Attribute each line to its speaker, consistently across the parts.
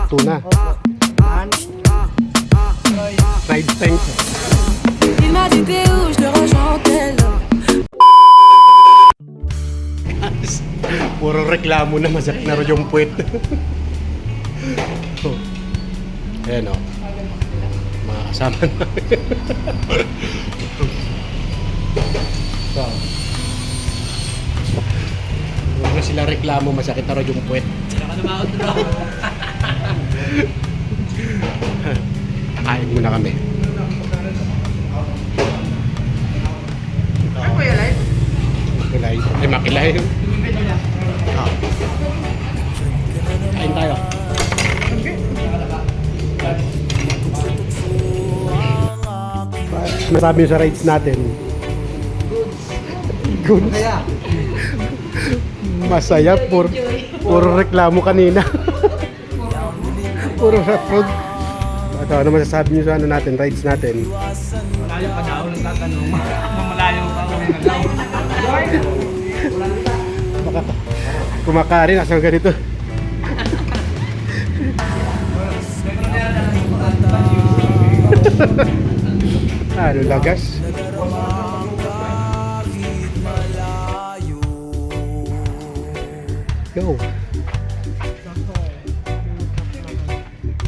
Speaker 1: tuna. Fried tank.
Speaker 2: Il m'a dit t'es où, je te rejoins en tel.
Speaker 1: Puro reklamo na, masakit na rin yung puwet. Oh. Ayan o. Mga kasama na. So, huwag na sila reklamo, masakit na rin yung puwet. Kain muna kami. Makilay. Ay, makilay. Ah. Kain tayo. Masabi nyo sa rides natin. Good. Masaya. Puro reklamo kanina. Puro food. Ano masasabi nyo sa ano natin, rides natin?
Speaker 3: Malayo pa daw, nagtatanong. Malayo pa ako naglaw.
Speaker 1: Baka kumakain, asang ganito. Ano lagas? Yo.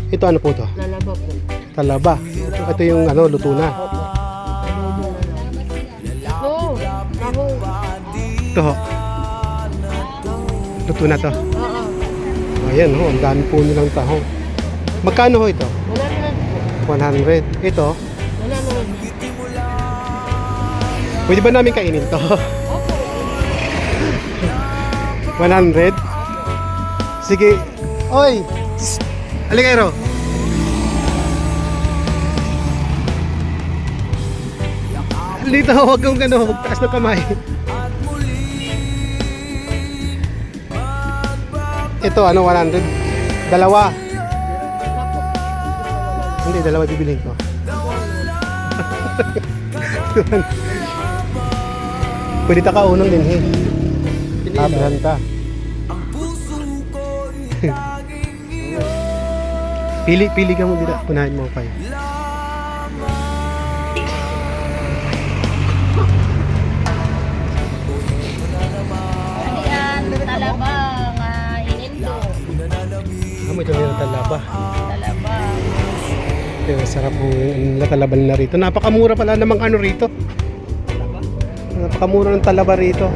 Speaker 1: Ito ano po to?
Speaker 4: Lalaba po.
Speaker 1: Talaba. Ito yung ano, luto na.
Speaker 4: Oo. Ako.
Speaker 1: Ito ho. Luto na to.
Speaker 4: Oo.
Speaker 1: Ayan ho, ang dami po nilang taho. Magkano ho ito?
Speaker 4: Wala na po.
Speaker 1: 100. Ito,
Speaker 4: Wala na.
Speaker 1: pwede ba namin kainin to?
Speaker 4: Opo.
Speaker 1: 100? Sige. Oy! Halika kayo. Dito, huwag kang gano'n. Huwag taas ng kamay. Ito, ano, 100? Dalawa. Hindi, dalawa bibilhin ko. Pwede ta kaunong din, eh. Abrahan ta. Pili ka mo dito. Punahin mo kayo.
Speaker 4: Yan, talabang, inindo.
Speaker 1: Amo ito yung talaba.
Speaker 4: Talabang.
Speaker 1: Pero sarap po yung talaba nila rito. Napakamura pala namang ano rito. Napakamura ng talaba rito.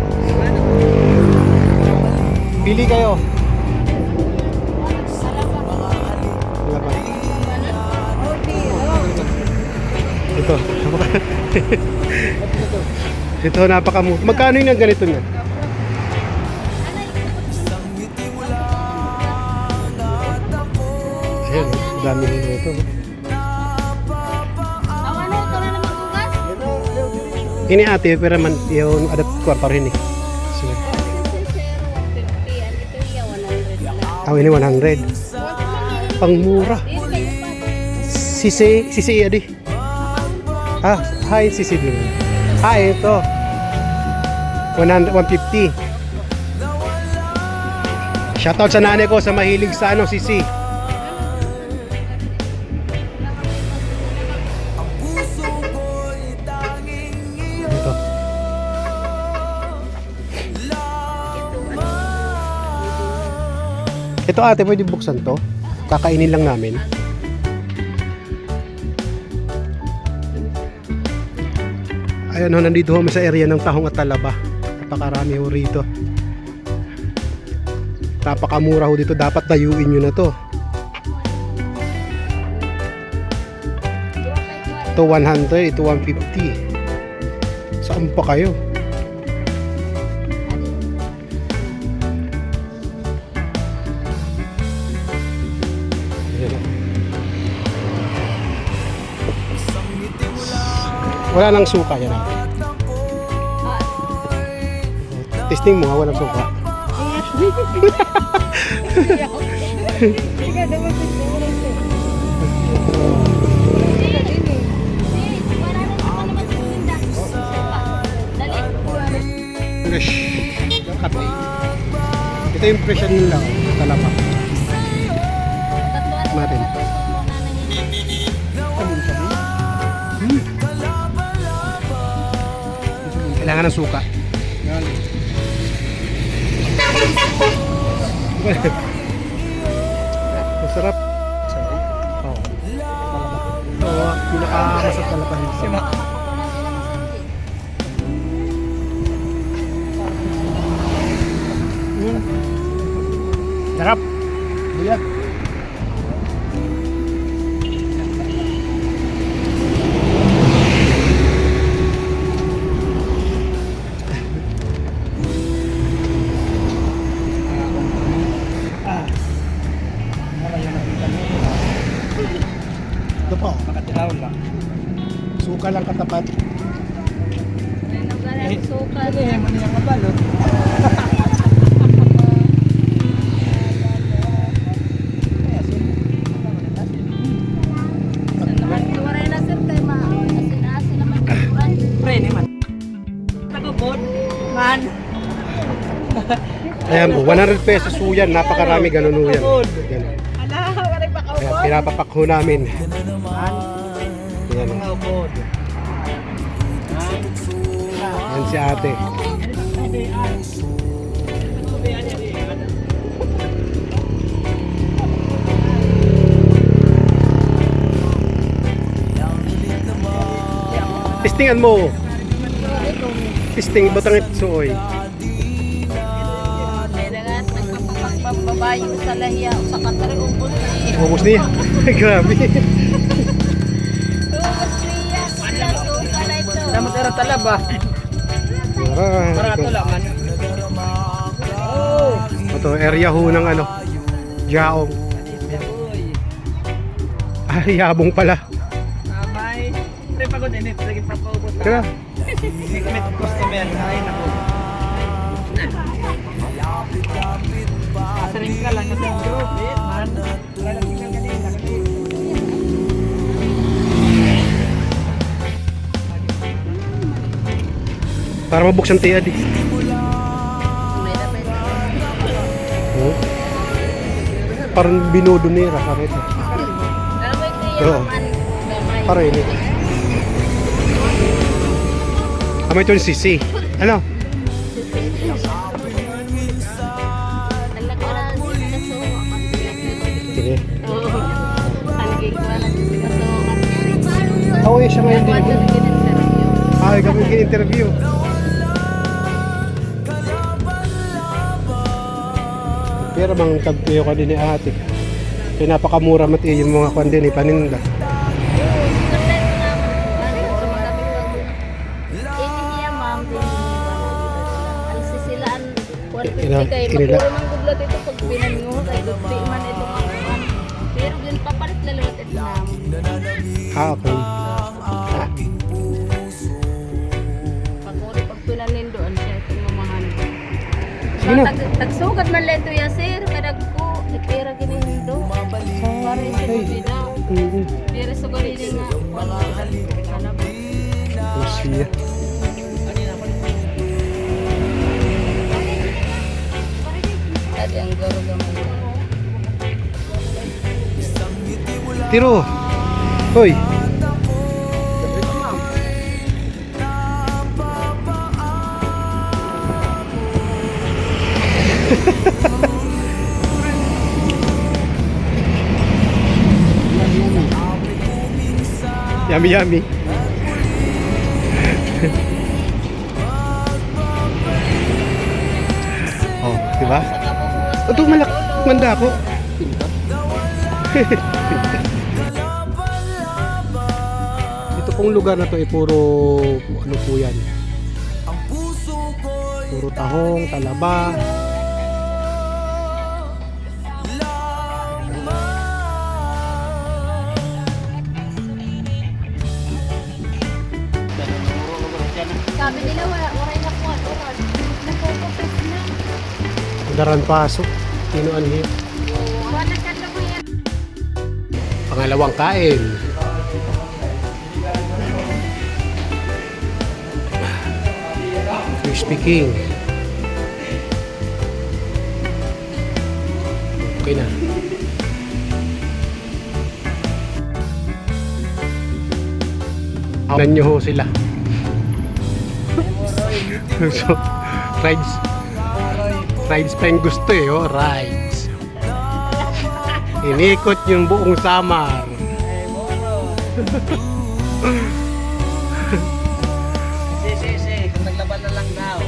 Speaker 1: Pili kayo. Talaba. Ito. Ito napakamura. Magkano yung ganito niya? Ayan, dami nito ito.
Speaker 4: Ang ano, ito na naman bukas?
Speaker 1: Ini ate, pero man yung adat kwarto rin eh. Sige. Oh, ini 100. Pangmura. Sisi adi. Ah, hi sisi dulu. Ah, ito. 150. Shoutout sa nanay ko sa mahilig sa ano, sisi. Ito. Ito ate, pwede buksan to? Kakainin lang namin. Ayan ho, nandito ho sa area ng tahong at talaba. Napakarami ho rito. Napakamura ho dito. Dapat dayuin nyo na to. Ito 100, ito 150. Saan pa kayo? Wala nang suka yan. Testing mo ha, walang suka. Fresh. Ito yung presyon nila. Talaba. Kailangan ng suka. Masarap. Oo. Oo, pinakamasarap talaga dito. Sarap. Buyag. Ito po.
Speaker 3: Makatilaw lang.
Speaker 1: Suka lang katapat.
Speaker 4: Suka.
Speaker 3: Ano yung mabalot?
Speaker 4: Waray na sir kay asin-asin naman kuan.
Speaker 3: Pre, naman. Nagubod. Man.
Speaker 1: Ayan po, 100 pesos po yan. Napakarami ganun po yan. Yan.
Speaker 3: Ala, waray pa ka
Speaker 1: Kaya pinapapak ho namin.
Speaker 3: Man.
Speaker 1: Yan.
Speaker 3: Mga ubod.
Speaker 1: Yan si ate. Pistingan mo. Pisting, batang itsuoy.
Speaker 4: Kailangan nagpapapagbabayo sa lahiya o sa katari ubos niya.
Speaker 1: Ubus niya. Grabe.
Speaker 4: Ubos niya. Wala suka na ito.
Speaker 3: Naman tira talaba. Barato lang man. Oh.
Speaker 1: Ito, area ho ng ano, Jaong.
Speaker 3: Uy.
Speaker 1: Ay, yabong pala.
Speaker 3: Amay. Pre, pagod init. Lagi papaubos.
Speaker 1: Kaya,
Speaker 3: Hikmet customer. Ay, naku. Asarin ka lang kasi ang group. Man. Lalagyan ka kanina.
Speaker 1: para mabuksan tiya di.
Speaker 4: May dapat.
Speaker 1: Oh. Parang binodo nira sa rito.
Speaker 4: Gamay niya
Speaker 1: Oo.
Speaker 4: man. Gamay.
Speaker 1: Para ini. Amay ito yung sisi. Ano?
Speaker 4: Anak ko na dito sa suka.
Speaker 1: Sige.
Speaker 4: Oo. Tangging ko na dito sa suka.
Speaker 1: Ako siya ngayon din.
Speaker 4: Wala na gininterview.
Speaker 1: Ay, kami kin-interview. Pero mang tagpuyo ka din ni ate. Kaya napakamura mati yung mga kwan din, paninda.
Speaker 4: Kaya magpuro ng gudlat ito pag binanyo kay gudti man ito mga pero yun papalit lalawat ito namin.
Speaker 1: Okay.
Speaker 4: Pagkuri pag pinanin doon siya itong mamahan.
Speaker 1: Sino?
Speaker 4: Tagsugat man leto ya sir kadag ko ipira ginihindo. Pare siya bida. Pero sa gari nga wala kanap.
Speaker 1: Lucia.
Speaker 4: Adi ang garo gaman.
Speaker 1: Tiro. Hoy. Yummy yummy. Oh, diba? Ito malak manda ako. Ito pong lugar na to ay puro ano po yan. Puro tahong, talaba.
Speaker 4: Sabi nila waray na po ano. Nagpo-profess na.
Speaker 1: Daran pasok. Tinuan hiyo.
Speaker 4: Wala ka na mo yan.
Speaker 1: Pangalawang kain. Crispy King. Okay na. Tingnan nyo ho sila. So, rides. Rides pa yung gusto eh, oh, rides. Inikot yung buong Samar.
Speaker 3: Si, kung naglaban na lang daw.